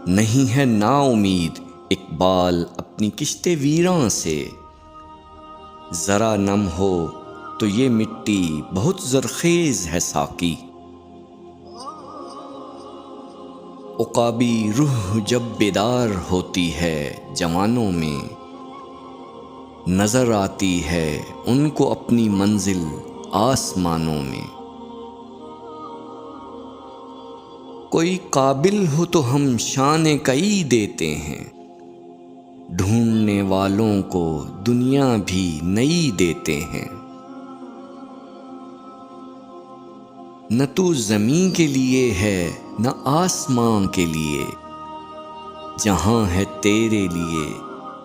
نہیں ہے نا امید اقبال اپنی کشت ویراں سے، ذرا نم ہو تو یہ مٹی بہت زرخیز ہے ساقی۔ عقابی روح جب بیدار ہوتی ہے جوانوں میں، نظر آتی ہے ان کو اپنی منزل آسمانوں میں۔ کوئی قابل ہو تو ہم شان کئی دیتے ہیں، ڈھونڈنے والوں کو دنیا بھی نئی دیتے ہیں۔ نہ تو زمین کے لیے ہے نہ آسمان کے لیے، جہاں ہے تیرے لیے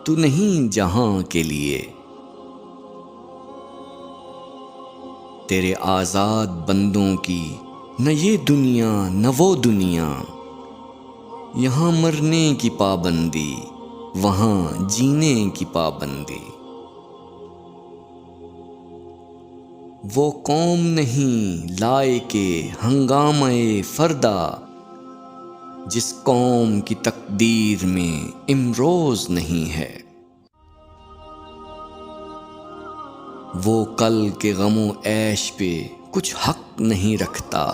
تو نہیں جہاں کے لیے۔ تیرے آزاد بندوں کی نہ یہ دنیا نہ وہ دنیا، یہاں مرنے کی پابندی وہاں جینے کی پابندی۔ وہ قوم نہیں لائق ہنگامہ فردا، جس قوم کی تقدیر میں امروز نہیں ہے۔ وہ کل کے غم و عیش پہ کچھ حق نہیں رکھتا،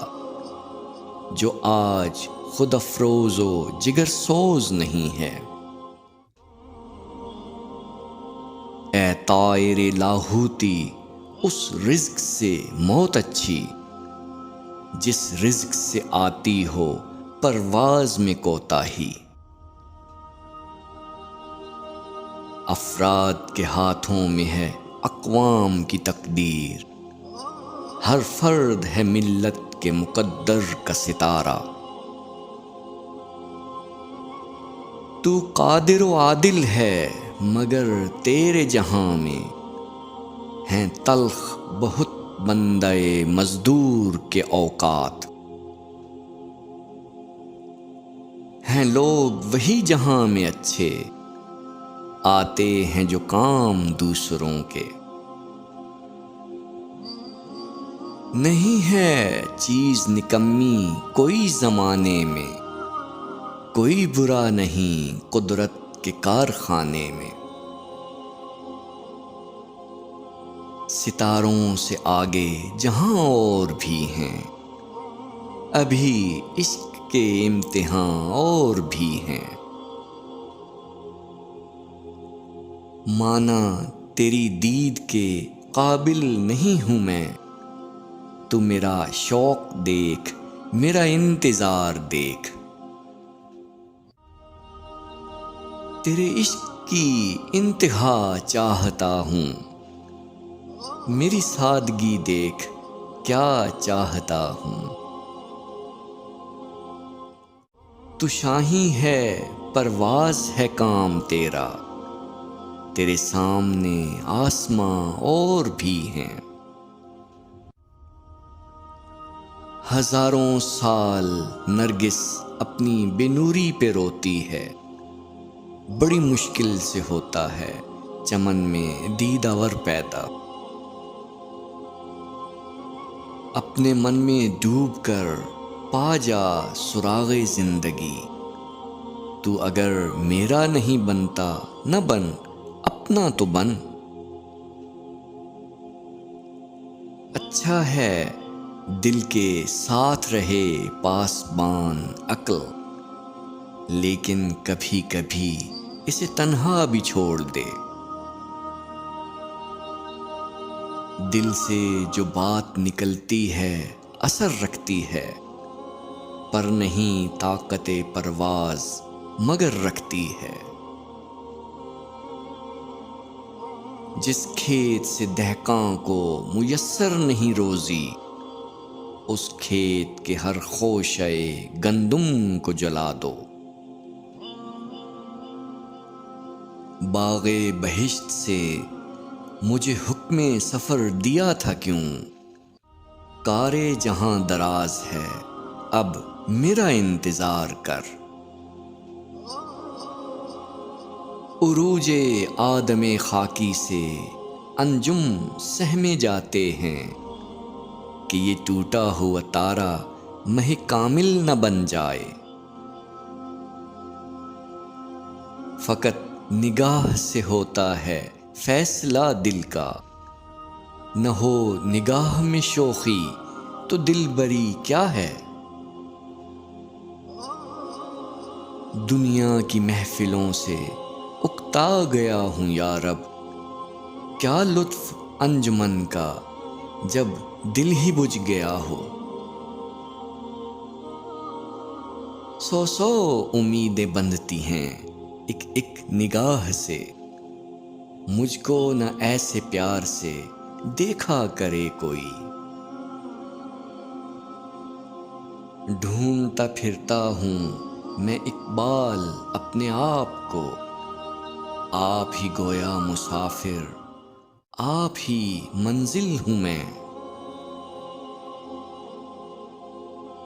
جو آج خود افروز و جگر سوز نہیں ہے۔ اے طائر لاہوتی اس رزق سے موت اچھی، جس رزق سے آتی ہو پرواز میں کوتاہی۔ افراد کے ہاتھوں میں ہے اقوام کی تقدیر، ہر فرد ہے ملت کے مقدر کا ستارہ۔ تو قادر و عادل ہے مگر تیرے جہاں میں ہیں تلخ بہت بندہ مزدور کے اوقات۔ ہیں لوگ وہی جہاں میں اچھے، آتے ہیں جو کام دوسروں کے۔ نہیں ہے چیز نکمی کوئی زمانے میں، کوئی برا نہیں قدرت کے کارخانے میں۔ ستاروں سے آگے جہاں اور بھی ہیں، ابھی عشق کے امتحان اور بھی ہیں۔ مانا تیری دید کے قابل نہیں ہوں میں، تو میرا شوق دیکھ میرا انتظار دیکھ۔ تیرے عشق کی انتہا چاہتا ہوں، میری سادگی دیکھ کیا چاہتا ہوں۔ تو شاہی ہے پرواز ہے کام تیرا، تیرے سامنے آسماں اور بھی ہیں۔ ہزاروں سال نرگس اپنی بے نوری پہ روتی ہے، بڑی مشکل سے ہوتا ہے چمن میں دیدہ ور پیدا۔ اپنے من میں ڈوب کر پا جا سراغ زندگی، تو اگر میرا نہیں بنتا نہ بن اپنا تو بن۔ اچھا ہے دل کے ساتھ رہے پاسبان عقل، لیکن کبھی کبھی اسے تنہا بھی چھوڑ دے۔ دل سے جو بات نکلتی ہے اثر رکھتی ہے، پر نہیں طاقت پرواز مگر رکھتی ہے۔ جس کھیت سے دہقاں کو میسر نہیں روزی، اس کھیت کے ہر خوشے گندم کو جلا دو۔ باغ بہشت سے مجھے حکم سفر دیا تھا کیوں، کار جہاں دراز ہے اب میرا انتظار کر۔ عروج آدم خاکی سے انجم سہمے جاتے ہیں، کہ یہ ٹوٹا ہوا تارا مہ کامل نہ بن جائے۔ فقط نگاہ سے ہوتا ہے فیصلہ دل کا، نہ ہو نگاہ میں شوخی تو دل بری کیا ہے۔ دنیا کی محفلوں سے اکتا گیا ہوں یا رب، کیا لطف انجمن کا جب دل ہی بجھ گیا ہو۔ سو سو امیدیں بندھتی ہیں ایک ایک نگاہ سے، مجھ کو نہ ایسے پیار سے دیکھا کرے کوئی۔ ڈھونڈتا پھرتا ہوں میں اقبال اپنے آپ کو، آپ ہی گویا مسافر، آپ ہی منزل ہوں میں۔